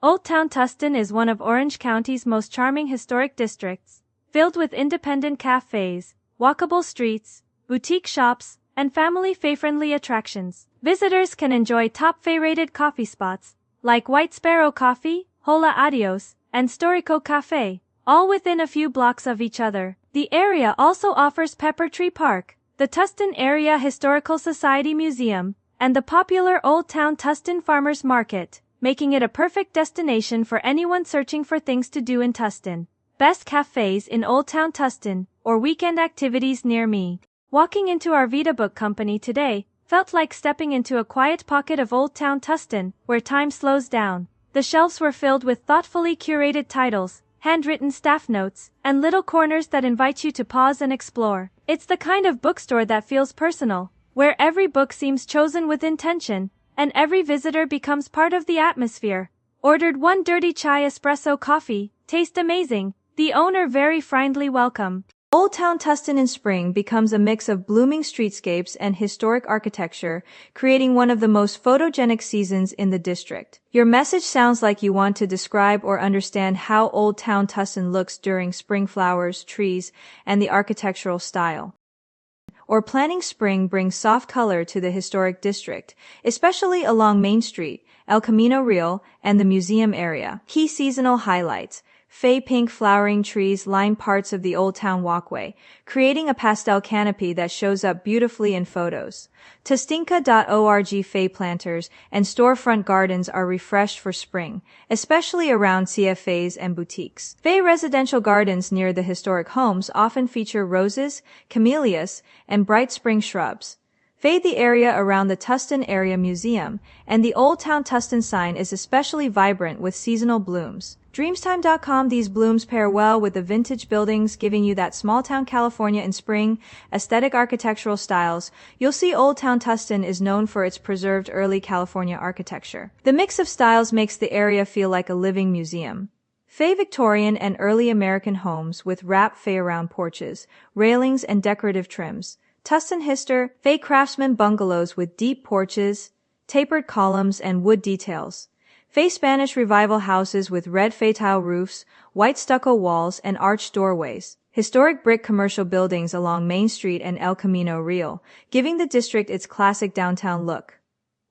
Old Town Tustin is one of Orange County's most charming historic districts, filled with independent cafes, walkable streets, boutique shops, and family-friendly attractions. Visitors can enjoy top-rated coffee spots, like White Sparrow Coffee, Hola Adios, and STORICO Cafe, all within a few blocks of each other. The area also offers Peppertree Park, the Tustin Area Historical Society Museum, and the popular Old Town Tustin Farmers Market, making it a perfect destination for anyone searching for things to do in Tustin. Best cafes in Old Town Tustin, or weekend activities near me. Walking into Arvida Book Company today felt like stepping into a quiet pocket of Old Town Tustin, where time slows down. The shelves were filled with thoughtfully curated titles, handwritten staff notes, and little corners that invite you to pause and explore. It's the kind of bookstore that feels personal, where every book seems chosen with intention, and every visitor becomes part of the atmosphere. Ordered one dirty chai espresso coffee, taste amazing, the owner very friendly welcome. Old Town Tustin in spring becomes a mix of blooming streetscapes and historic architecture, creating one of the most photogenic seasons in the district. Your message sounds like you want to describe or understand how Old Town Tustin looks during spring: flowers, trees, and the architectural style. Or planning spring brings soft color to the historic district, especially along Main Street, El Camino Real, and the museum area. Key seasonal highlights. Fey pink flowering trees line parts of the Old Town walkway, creating a pastel canopy that shows up beautifully in photos. Tustinka.org Fey planters and storefront gardens are refreshed for spring, especially around CFAs and boutiques. Fey residential gardens near the historic homes often feature roses, camellias, and bright spring shrubs. Fey the area around the Tustin Area Museum, and the Old Town Tustin sign is especially vibrant with seasonal blooms. Dreamstime.com These blooms pair well with the vintage buildings, giving you that small-town California in spring, aesthetic architectural styles. You'll see Old Town Tustin is known for its preserved early California architecture. The mix of styles makes the area feel like a living museum. Fey Victorian and early American homes with wrap Fey-around porches, railings, and decorative trims. Tustin Hister, Fey craftsman bungalows with deep porches, tapered columns, and wood details. Fey Spanish Revival houses with red Fey tile roofs, white stucco walls, and arched doorways. Historic brick commercial buildings along Main Street and El Camino Real, giving the district its classic downtown look.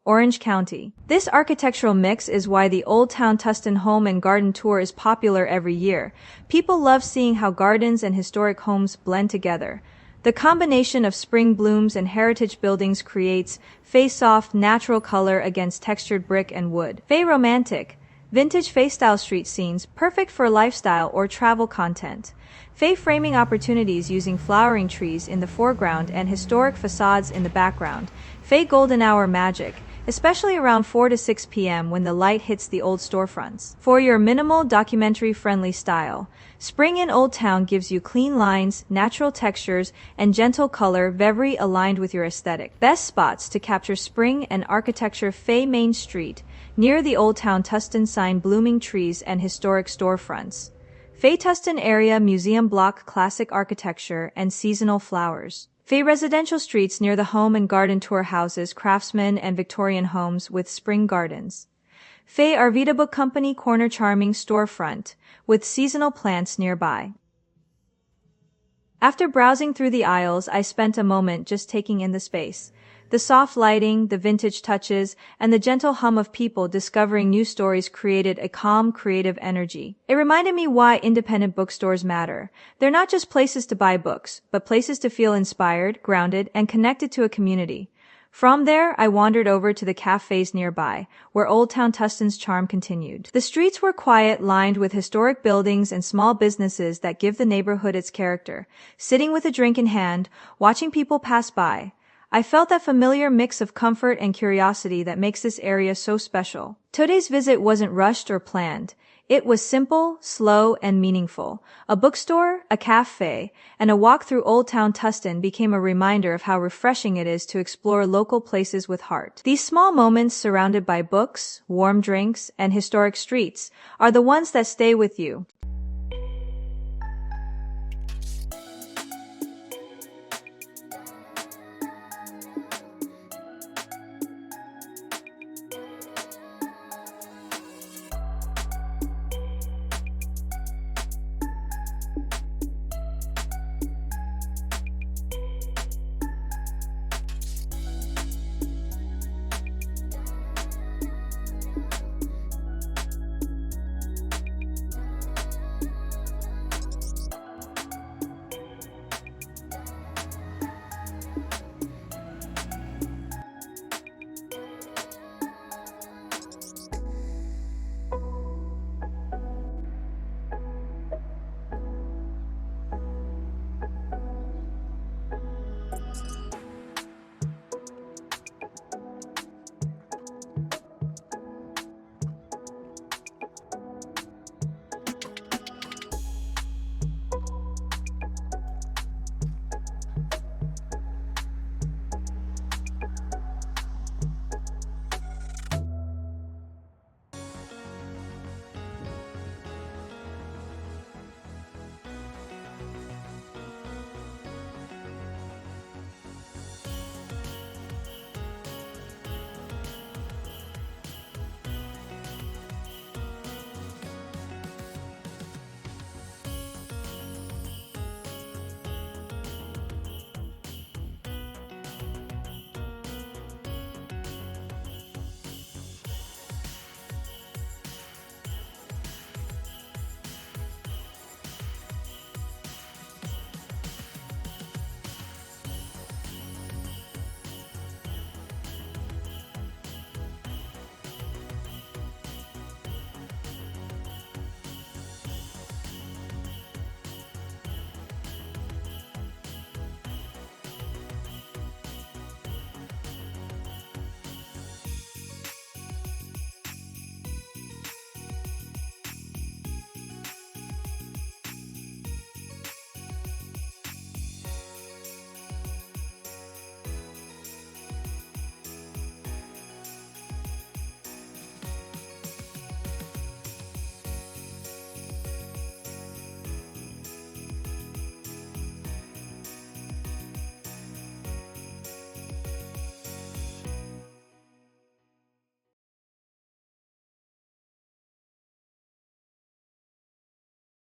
Orange County. This architectural mix is why the Old Town Tustin Home and Garden Tour is popular every year. People love seeing how gardens and historic homes blend together. The combination of spring blooms and heritage buildings creates Fey soft, natural color against textured brick and wood. Fey romantic, vintage Fey-style street scenes, perfect for lifestyle or travel content. Fey framing opportunities using flowering trees in the foreground and historic facades in the background. Fey golden hour magic, especially around 4 to 6 p.m. when the light hits the old storefronts. For your minimal, documentary-friendly style, spring in Old Town gives you clean lines, natural textures, and gentle color very aligned with your aesthetic. Best spots to capture spring and architecture: Fey Main Street, near the Old Town Tustin sign, blooming trees and historic storefronts. Fey Tustin Area Museum block, classic architecture and seasonal flowers. Fey residential streets near the Home and Garden Tour houses craftsman and Victorian homes with spring gardens. Fey Arvida Book Company corner charming storefront with seasonal plants nearby. After browsing through the aisles, I spent a moment just taking in the space. The soft lighting, the vintage touches, and the gentle hum of people discovering new stories created a calm, creative energy. It reminded me why independent bookstores matter. They're not just places to buy books, but places to feel inspired, grounded, and connected to a community. From there, I wandered over to the cafes nearby, where Old Town Tustin's charm continued. The streets were quiet, lined with historic buildings and small businesses that give the neighborhood its character. Sitting with a drink in hand, watching people pass by, I felt that familiar mix of comfort and curiosity that makes this area so special. Today's visit wasn't rushed or planned. It was simple, slow, and meaningful. A bookstore, a cafe, and a walk through Old Town Tustin became a reminder of how refreshing it is to explore local places with heart. These small moments, surrounded by books, warm drinks, and historic streets, are the ones that stay with you.